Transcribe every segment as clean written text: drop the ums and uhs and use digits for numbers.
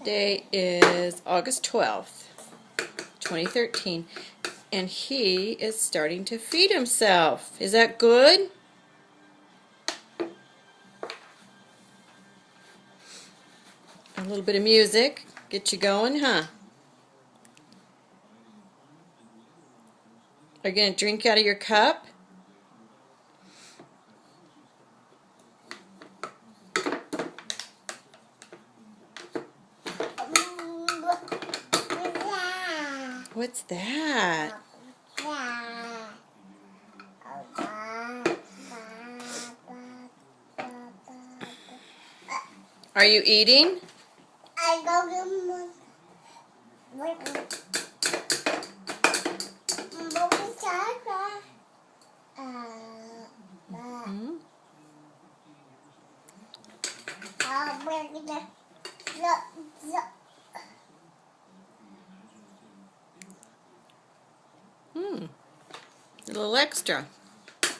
Today is August 12th, 2013, and he is starting to feed himself. Is that good? A little bit of music, get you going, huh? Are you going to drink out of your cup? What's that? Are you eating? A little extra.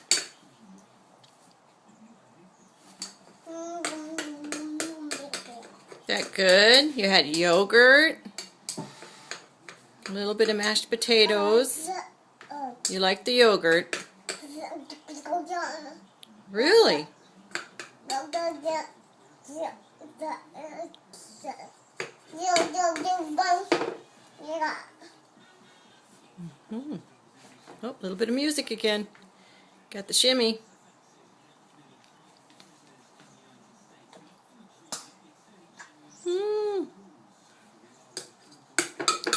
Is that good? You had yogurt, a little bit of mashed potatoes. You like the yogurt? Really? Oh, a little bit of music again. Got the shimmy.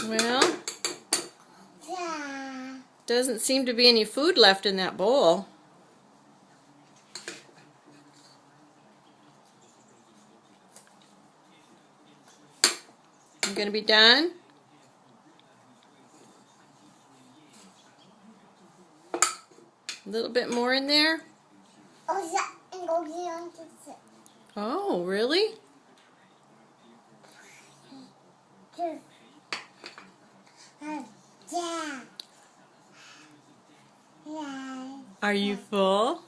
Well, doesn't seem to be any food left in that bowl. You gonna be done? A little bit more in there? Oh, really? Are you full?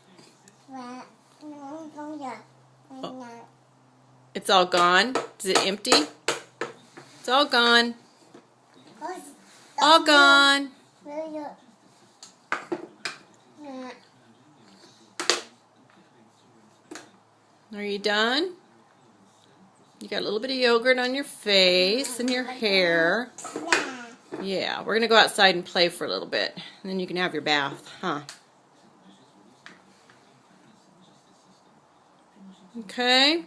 Oh. It's all gone? Is it empty? It's all gone. All gone. Are you done? You got a little bit of yogurt on your face and your hair. Yeah, we're going to go outside and play for a little bit. And then you can have your bath, huh? Okay.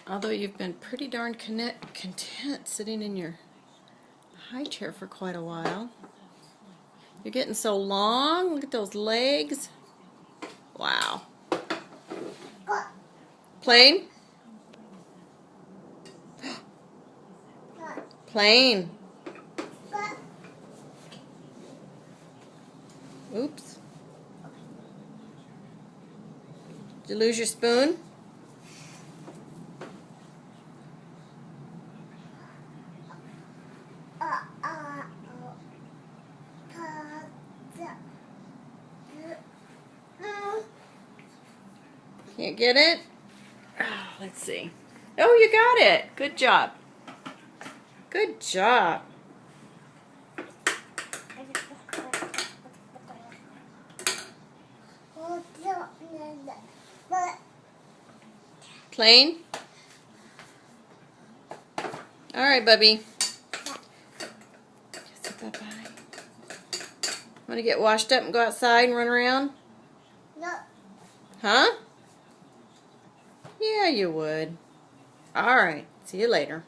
Although you've been pretty darn content sitting in your high chair for quite a while. You're getting so long. Look at those legs. Wow. Plain? Plain. Oops. Did you lose your spoon? Can't get it? Oh, let's see. Oh, you got it. Good job. Good job. Plain? All right, Bubby. Bye-bye. Want to get washed up and go outside and run around? No. Huh? Yeah, you would. All right. See you later.